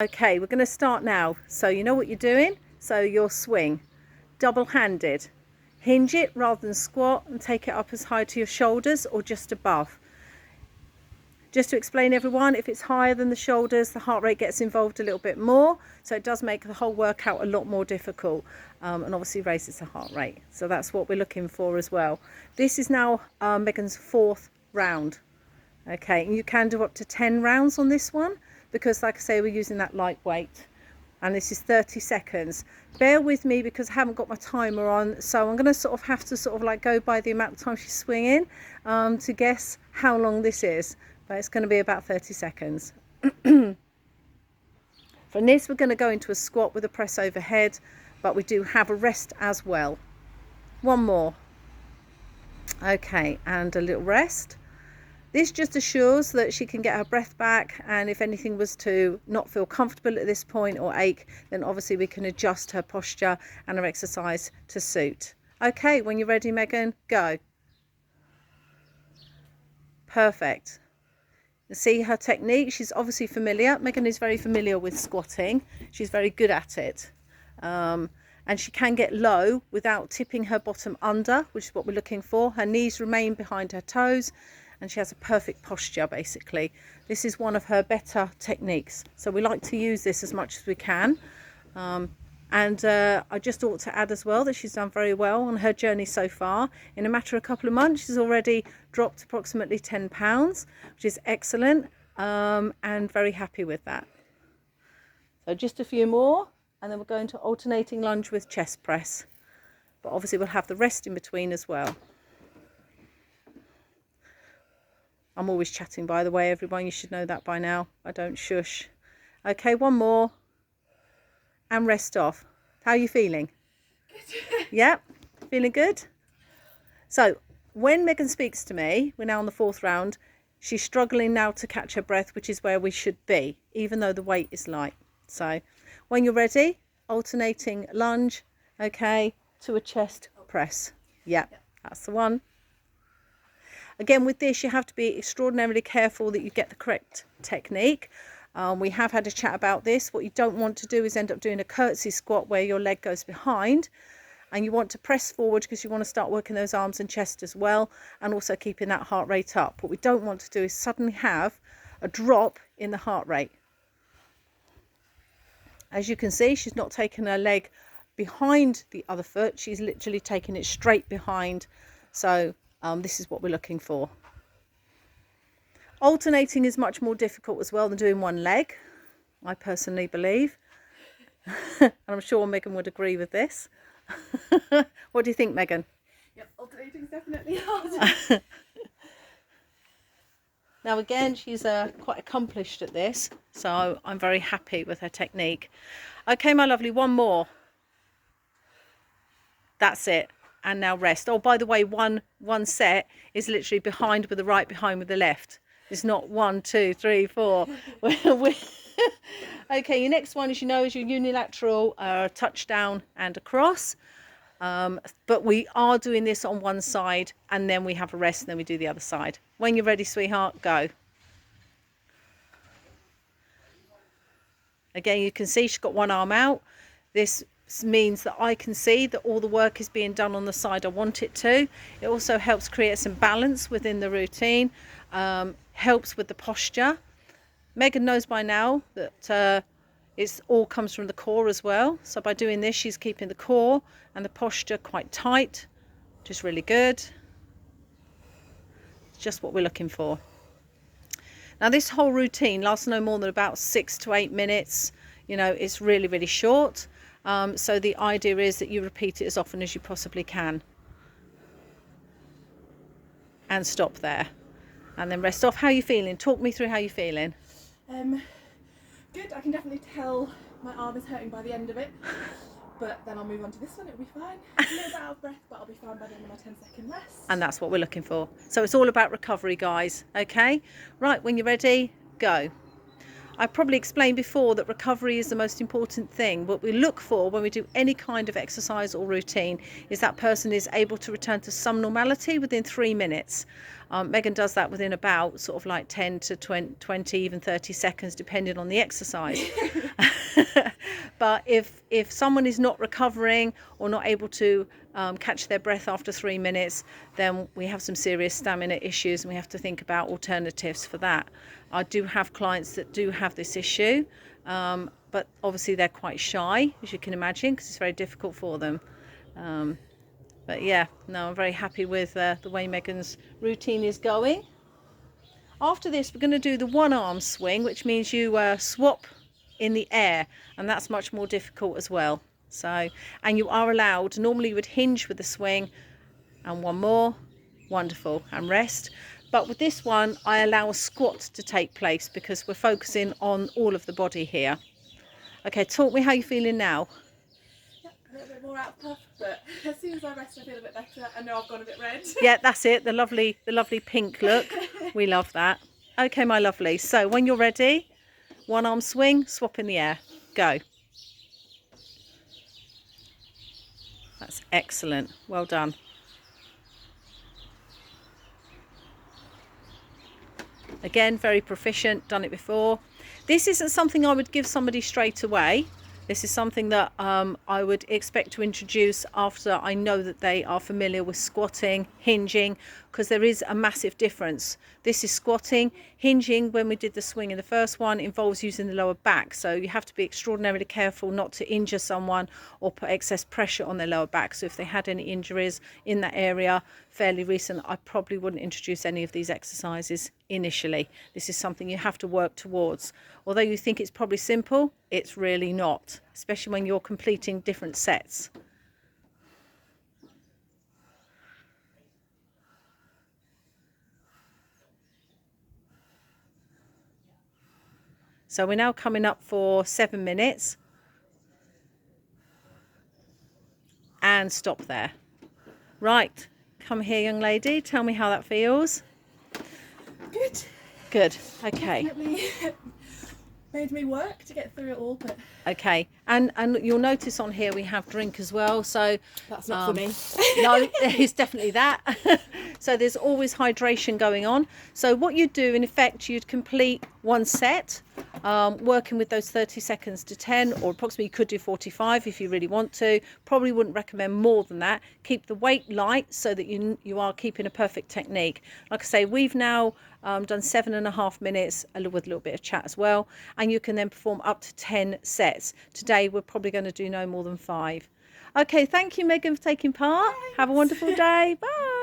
Okay, we're going to start now. So you know what you're doing. So your swing, double-handed. Hinge it rather than squat and take it up as high to your shoulders or just above. Just to explain everyone, if it's higher than the shoulders, the heart rate gets involved a little bit more. So it does make the whole workout a lot more difficult and obviously raises the heart rate. So that's what we're looking for as well. This is now Megan's 4th round. Okay, and you can do up to 10 rounds on this one because, like I say, we're using that lightweight. And this is 30 seconds. Bear with me because I haven't got my timer on, so I'm going to have to like go by the amount of time she's swinging to guess how long this is. But it's going to be about 30 seconds. From this, we're going to go into a squat with a press overhead, but we do have a rest as well. One more. Okay, and a little rest. This just assures that she can get her breath back, and if anything was to not feel comfortable at this point or ache, then obviously we can adjust her posture and her exercise to suit. Okay, when you're ready, Megan, go. Perfect. You see her technique, she's obviously familiar. Megan is very familiar with squatting. She's very good at it. And she can get low without tipping her bottom under, which is what we're looking for. Her knees remain behind her toes, and she has a perfect posture basically. This is one of her better techniques, so we like to use this as much as we can. I just ought to add as well that she's done very well on her journey so far. In a matter of a couple of months, she's already dropped approximately 10 pounds, which is excellent, and very happy with that. So just a few more, and then we're going to alternating lunge with chest press, but obviously we'll have the rest in between as well. I'm always chatting, by the way, everyone. You should know that by now. I don't shush. Okay, one more. And rest off. How are you feeling? Good. Yeah? Feeling good? So, when Megan speaks to me, we're now on the 4th round, she's struggling now to catch her breath, which is where we should be, even though the weight is light. So, when you're ready, alternating lunge, okay, to a chest press. Yeah, that's the one. Again, with this, you have to be extraordinarily careful that you get the correct technique. We have had a chat about this. What you don't want to do is end up doing a curtsy squat where your leg goes behind, and you want to press forward because you want to start working those arms and chest as well, and also keeping that heart rate up. What we don't want to do is suddenly have a drop in the heart rate. As you can see, she's not taken her leg behind the other foot. She's literally taken it straight behind. So this is what we're looking for. Alternating is much more difficult as well than doing one leg, I personally believe. And I'm sure Megan would agree with this. What do you think, Megan? Yep, alternating is definitely hard. Now again, she's quite accomplished at this, so I'm very happy with her technique. Okay, my lovely, one more. That's it. And now rest. Oh, by the way, one set is literally behind with the right, behind with the left. It's not 1, 2, 3, 4. Okay, your next one, as you know, is your unilateral touchdown and a cross. But we are doing this on one side, and then we have a rest, and then we do the other side. When you're ready, sweetheart, go. Again, you can see she's got one arm out. This means that I can see that all the work is being done on the side I want it to. It also helps create some balance within the routine, helps with the posture. Megan knows by now that it all comes from the core as well. So by doing this, she's keeping the core and the posture quite tight, which is really good. It's just what we're looking for. Now this whole routine lasts no more than about 6 to 8 minutes. You know, it's really, really short. So the idea is that you repeat it as often as you possibly can. And stop there. And then rest off. How are you feeling? Talk me through how you're feeling. Good. I can definitely tell my arm is hurting by the end of it. But then I'll move on to this one. It'll be fine. A little bit out of breath, but I'll be fine by the end of my 10-second rest. And that's what we're looking for. So it's all about recovery, guys. Okay? Right, when you're ready, go. I probably explained before that recovery is the most important thing. What we look for when we do any kind of exercise or routine is that person is able to return to some normality within 3 minutes. Megan does that within about sort of like 10 to 20, even 30 seconds, depending on the exercise. But if someone is not recovering or not able to catch their breath after 3 minutes, then we have some serious stamina issues and we have to think about alternatives for that. I do have clients that do have this issue, but obviously they're quite shy, as you can imagine, because it's very difficult for them. But yeah, no, I'm very happy with the way Megan's routine is going. After this, we're going to do the one arm swing, which means you swap in the air, and that's much more difficult as well. So, and you are allowed, normally you would hinge with the swing, and one more, wonderful, and rest. But with this one, I allow a squat to take place because we're focusing on all of the body here. Okay, talk me how you're feeling now. Yeah, a little bit more out of puff, but as soon as I rest I feel a bit better. I know I've gone a bit red. Yeah, that's it, the lovely pink look. We love that. Okay, my lovely, so when you're ready, one arm swing, swap in the air, go. That's excellent, well done. Again, very proficient, done it before. This isn't something I would give somebody straight away. This is something that I would expect to introduce after I know that they are familiar with squatting, hinging, because there is a massive difference. This is squatting. Hinging, when we did the swing in the first one, involves using the lower back. So you have to be extraordinarily careful not to injure someone or put excess pressure on their lower back. So if they had any injuries in that area fairly recent, I probably wouldn't introduce any of these exercises initially. This is something you have to work towards. Although you think it's probably simple, it's really not, especially when you're completing different sets. So we're now coming up for 7 minutes. And stop there. Right, come here, young lady. Tell me how that feels. Good. Good, okay. Definitely made me work to get through it all, but Okay, and you'll notice on here we have drink as well, so that's not for me. no, it's definitely that. So there's always hydration going on. So what you'd do, in effect, you'd complete one set, working with those 30 seconds to 10, or approximately you could do 45 if you really want to. Probably wouldn't recommend more than that. Keep the weight light so that you are keeping a perfect technique. Like I say, we've now done 7.5 minutes with a little bit of chat as well, and you can then perform up to 10 sets. Today we're probably going to do no more than 5. Okay, thank you, Megan, for taking part. Thanks. Have a wonderful day. Bye.